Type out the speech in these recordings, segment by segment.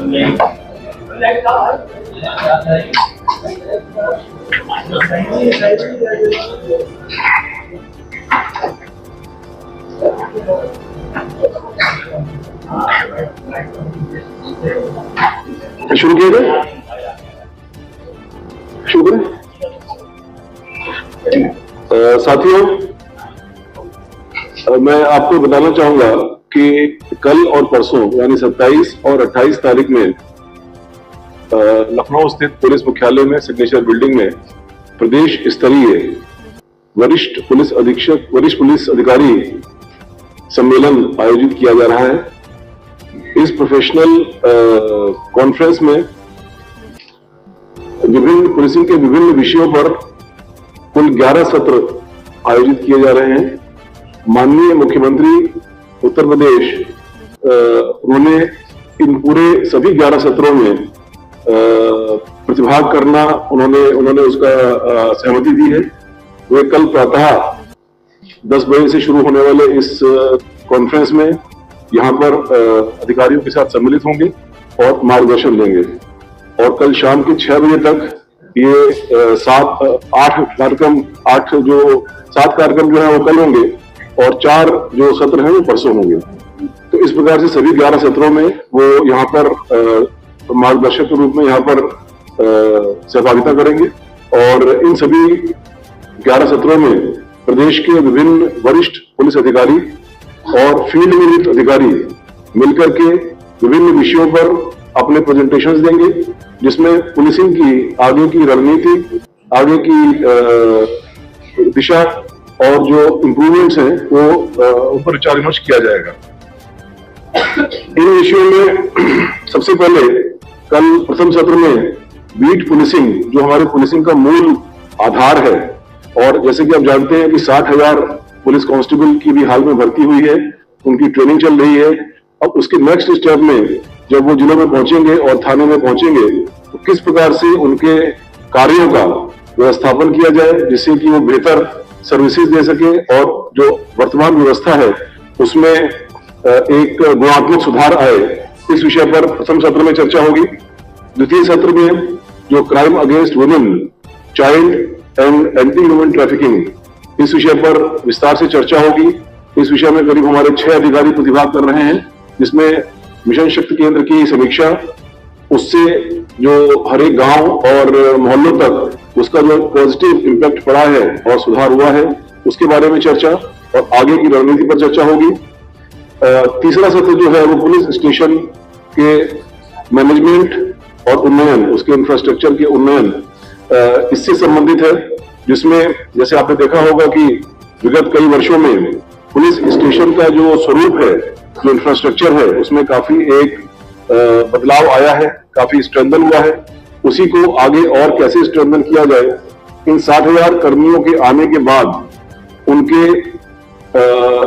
शुरू किया जाए। शुक्र। साथियों, मैं आपको बताना चाहूंगा कि कल और परसों यानी 27 और 28 तारीख में लखनऊ स्थित पुलिस मुख्यालय में सिग्नेचर बिल्डिंग में प्रदेश स्तरीय वरिष्ठ पुलिस अधिकारी सम्मेलन आयोजित किया जा रहा है। इस प्रोफेशनल कॉन्फ्रेंस में विभिन्न पुलिसिंग के विभिन्न विषयों पर कुल 11 सत्र आयोजित किए जा रहे हैं। माननीय मुख्यमंत्री उत्तर प्रदेश उन्होंने इन पूरे सभी 11 सत्रों में प्रतिभाग करना उन्होंने उसका सहमति दी है। वे कल प्रातः 10 बजे से शुरू होने वाले इस कॉन्फ्रेंस में यहाँ पर अधिकारियों के साथ सम्मिलित होंगे और मार्गदर्शन देंगे और कल शाम के 6 बजे तक ये 7 कार्यक्रम जो है वो कल होंगे और 4 जो सत्र हैं वो परसों होंगे। तो इस प्रकार से सभी 11 सत्रों में वो यहाँ पर मार्गदर्शक के रूप में यहाँ पर सहभागिता करेंगे और इन सभी 11 सत्रों में प्रदेश के विभिन्न वरिष्ठ पुलिस अधिकारी और फील्ड विजिट अधिकारी मिलकर के विभिन्न विषयों पर अपने प्रेजेंटेशंस देंगे, जिसमें पुलिसिंग की आगे की रणनीति, आगे की दिशा और जो इम्प्रूवमेंट्स हैं वो उन पर विचार विमर्श किया जाएगा। इन विषयों में सबसे पहले कल प्रथम सत्र में बीट पुलिसिंग, जो हमारे पुलिसिंग का मूल आधार है, और जैसे कि आप जानते हैं कि 60,000 पुलिस कांस्टेबल की भी हाल में भर्ती हुई है, उनकी ट्रेनिंग चल रही है। अब उसके नेक्स्ट स्टेप में जब वो जिलों में पहुंचेंगे और थाने में पहुंचेंगे तो किस प्रकार से उनके कार्यों का व्यवस्थापन किया जाए जिससे कि वो बेहतर सर्विसेज दे सके और जो वर्तमान व्यवस्था है उसमें एक गुणात्मक सुधार आए, इस विषय पर प्रथम सत्र में चर्चा होगी। द्वितीय सत्र में जो crime against women, child and anti human trafficking, इस विषय पर विस्तार से चर्चा होगी। इस विषय में करीब हमारे 6 अधिकारी प्रतिभाग कर रहे हैं, जिसमें मिशन शक्ति केंद्र की समीक्षा, उससे जो हर एक गांव और मोहल्लों तक उसका जो पॉजिटिव इम्पैक्ट पड़ा है और सुधार हुआ है उसके बारे में चर्चा और आगे की रणनीति पर चर्चा होगी। तीसरा सत्र जो है वो पुलिस स्टेशन के मैनेजमेंट और उन्नयन, उसके इंफ्रास्ट्रक्चर के उन्नयन, इससे संबंधित है, जिसमें जैसे आपने देखा होगा कि विगत कई वर्षों में पुलिस स्टेशन का जो स्वरूप है, जो इंफ्रास्ट्रक्चर है, उसमें काफी एक बदलाव आया है, काफी स्ट्रेंथन हुआ है। उसी को आगे और कैसे स्ट्रेंथन किया जाए, इन 60,000 कर्मियों के आने के बाद उनके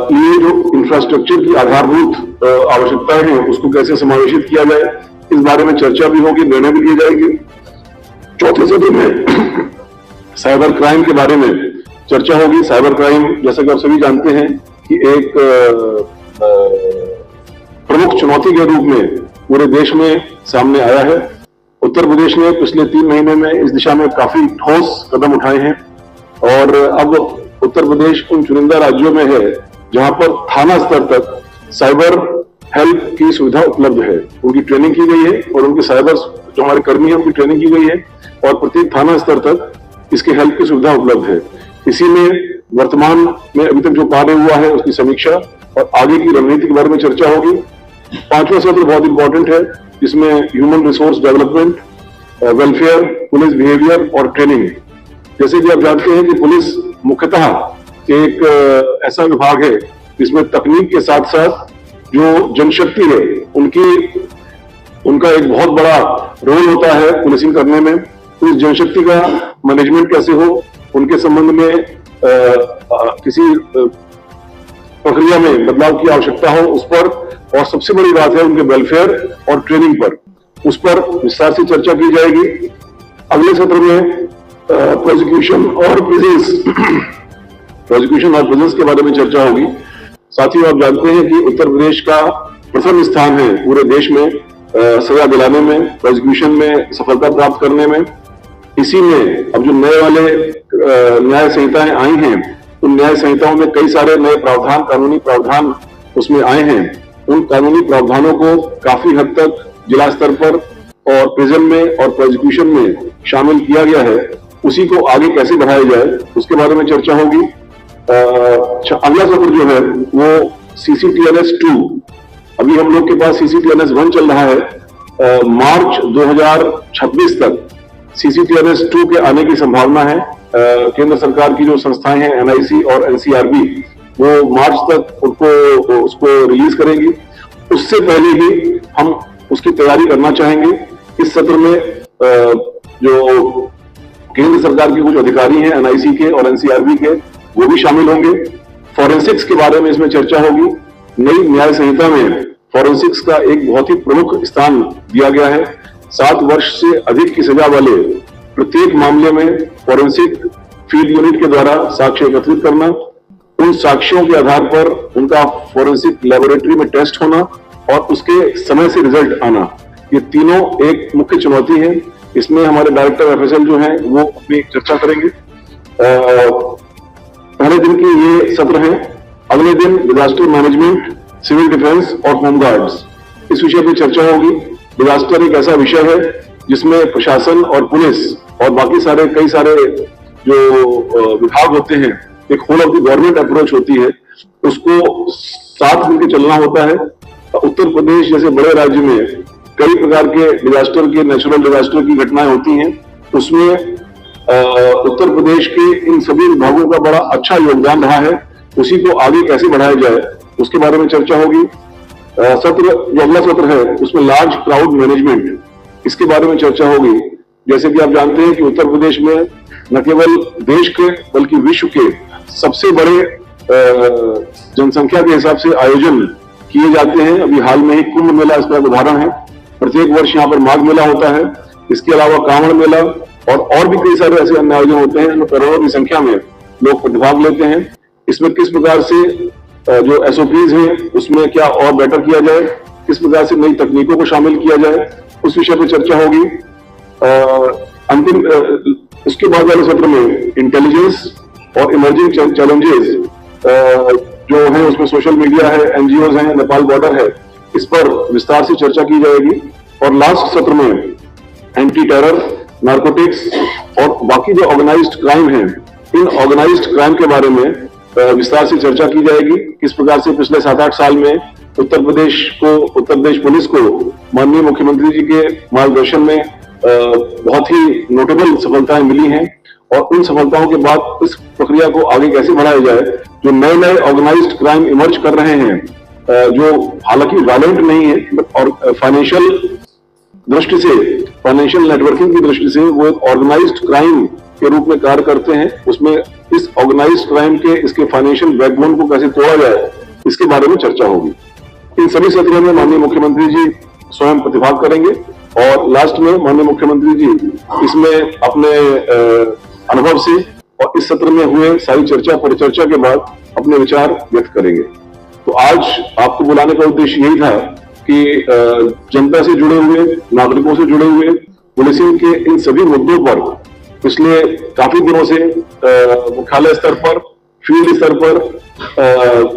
लिए जो इंफ्रास्ट्रक्चर की आधारभूत आवश्यकताएं हैं उसको कैसे समावेशित किया जाए, इस बारे में चर्चा भी होगी, निर्णय भी लिए जाएंगे। चौथे सत्र में साइबर क्राइम के बारे में चर्चा होगी। साइबर क्राइम, जैसा कि आप सभी जानते हैं कि एक प्रमुख चुनौती के रूप में पूरे देश में सामने आया है। उत्तर प्रदेश ने पिछले 3 महीने में इस दिशा में काफी ठोस कदम उठाए हैं और अब उत्तर प्रदेश उन चुनिंदा राज्यों में है जहां पर थाना स्तर तक साइबर हेल्प की सुविधा उपलब्ध है। उनकी ट्रेनिंग की गई है और उनके साइबर जो हमारे कर्मी हैं उनकी ट्रेनिंग की गई है और प्रत्येक थाना स्तर तक इसके हेल्प की सुविधा उपलब्ध है। इसी में वर्तमान में अभी तक जो कार्य हुआ है उसकी समीक्षा और आगे की रणनीति के बारे में चर्चा होगी। 5वां सत्र बहुत इंपॉर्टेंट है, जिसमें human resource development, welfare, police behaviour और ट्रेनिंग। जैसे कि आप जानते हैं कि पुलिस मुख्यतः एक ऐसा विभाग है जिसमें तकनीक के साथ साथ जो जनशक्ति है उनका एक बहुत बड़ा रोल होता है पुलिसिंग करने में। तो इस जनशक्ति का मैनेजमेंट कैसे हो, उनके संबंध में किसी प्रक्रिया में बदलाव की आवश्यकता हो उस पर, और सबसे बड़ी बात है उनके वेलफेयर और ट्रेनिंग पर, उस पर विस्तार से चर्चा की जाएगी। अगले सत्र में प्रोसिक्यूशन और प्रिजन्स के बारे में चर्चा होगी। साथ ही आप जानते हैं कि उत्तर प्रदेश का प्रथम स्थान है पूरे देश में सजा दिलाने में, प्रोसिक्यूशन में सफलता प्राप्त करने में। इसी में अब जो नए वाले न्याय संहिताएं आई हैं, उन न्याय संहिताओं में कई सारे नए प्रावधान, कानूनी प्रावधान उसमें आए हैं। उन कानूनी प्रावधानों को काफी हद तक जिला स्तर पर और प्रिजन में और प्रोसिक्यूशन में शामिल किया गया है। उसी को आगे कैसे बढ़ाया जाए, उसके बारे में चर्चा होगी। अगला सत्र जो है वो CCTLS 2, अभी हम लोग के पास CCTLS 1 चल रहा है। मार्च 2026 तक CCTLS 2 के आने की संभावना है। केंद्र सरकार की जो संस्थाएं हैं NIC और NCRB, वो मार्च तक उसको रिलीज करेगी। उससे पहले ही हम उसकी तैयारी करना चाहेंगे। इस सत्र में जो केंद्र सरकार के कुछ अधिकारी हैं NIC के और NCRB के, वो भी शामिल होंगे। फॉरेंसिक्स के बारे में इसमें चर्चा होगी। नई न्याय संहिता में फॉरेंसिक्स का एक बहुत ही प्रमुख स्थान दिया गया है। 7 वर्ष से अधिक की सजा वाले प्रत्येक मामले में फॉरेंसिक फील्ड यूनिट के द्वारा साक्ष्य एकत्रित करना, उन साक्ष्यों के आधार पर उनका फॉरेंसिक लेबोरेटरी में टेस्ट होना और उसके समय से रिजल्ट आना, ये तीनों एक मुख्य चुनौती है। इसमें हमारे डायरेक्टर FSL जो हैं वो अपनी चर्चा करेंगे। पहले दिन की ये सत्र है। अगले दिन डिजास्टर मैनेजमेंट, सिविल डिफेंस और होमगार्ड्स, इस विषय पर चर्चा होगी। डिजास्टर एक ऐसा विषय है जिसमें प्रशासन और पुलिस और बाकी कई सारे जो विभाग होते हैं, एक whole of the government approach होती है, उसको साथ मिलकर चलना होता है। उत्तर प्रदेश जैसे बड़े राज्य में कई प्रकार के डिजास्टर के, नेचुरल डिजास्टर की घटनाएं होती हैं। उसमें उत्तर प्रदेश के इन सभी विभागों का बड़ा अच्छा योगदान रहा है। उसी को आगे कैसे बढ़ाया जाए, उसके बारे में चर्चा होगी। जो अगला सत्र है उसमें लार्ज क्राउड मैनेजमेंट, इसके बारे में चर्चा होगी। जैसे कि आप जानते हैं कि उत्तर प्रदेश में न केवल देश के बल्कि विश्व के सबसे बड़े जनसंख्या के हिसाब से आयोजन किए जाते हैं। अभी हाल में ही कुंभ मेला इसका उदाहरण है। प्रत्येक वर्ष यहाँ पर माघ मेला होता है। इसके अलावा कांवड़ मेला और भी कई सारे ऐसे अन्य आयोजन होते हैं जिनमें करोड़ों की संख्या में लोग प्रतिभाग लेते हैं। इसमें किस प्रकार से जो SOPs हैं उसमें क्या और बेटर किया जाए, किस प्रकार से नई तकनीकों को शामिल किया जाए, उस विषय पर चर्चा होगी। अंतिम इसके बाद वाले सत्र में इंटेलिजेंस और इमर्जिंग चैलेंजेस जो है, उसमें सोशल मीडिया है, NGOs हैं, नेपाल बॉर्डर है, इस पर विस्तार से चर्चा की जाएगी। और लास्ट सत्र में एंटी टेरर, नार्कोटिक्स और बाकी जो ऑर्गेनाइज्ड क्राइम है, इन ऑर्गेनाइज्ड क्राइम के बारे में विस्तार से चर्चा की जाएगी। किस प्रकार से पिछले 7-8 साल में उत्तर प्रदेश पुलिस को माननीय मुख्यमंत्री जी के मार्गदर्शन में बहुत ही नोटेबल सफलताएं मिली हैं, और उन सफलताओं के बाद इस प्रक्रिया को आगे कैसे बढ़ाया जाए। जो नए ऑर्गेनाइज्ड क्राइम इमर्ज कर रहे हैं, जो हालांकि वायलेंट नहीं है और फाइनेंशियल दृष्टि से, फाइनेंशियल नेटवर्किंग की दृष्टि से वो एक ऑर्गेनाइज्ड क्राइम के रूप में कार्य करते हैं, उसमें इस ऑर्गेनाइज्ड क्राइम के इसके फाइनेंशियल बैकबोन को कैसे तोड़ा जाए, इसके बारे में चर्चा होगी। इन सभी सत्रों में माननीय मुख्यमंत्री जी स्वयं प्रतिभाग करेंगे और लास्ट में माननीय मुख्यमंत्री जी इसमें अपने अनुभव से और इस सत्र में हुए सारी चर्चा परिचर्चा के बाद अपने विचार व्यक्त करेंगे। तो आज आपको बुलाने का उद्देश्य यही था कि जनता से जुड़े हुए, नागरिकों से जुड़े हुए पुलिसिंग के इन सभी मुद्दों पर पिछले काफी दिनों से मुख्यालय स्तर पर, फील्ड स्तर पर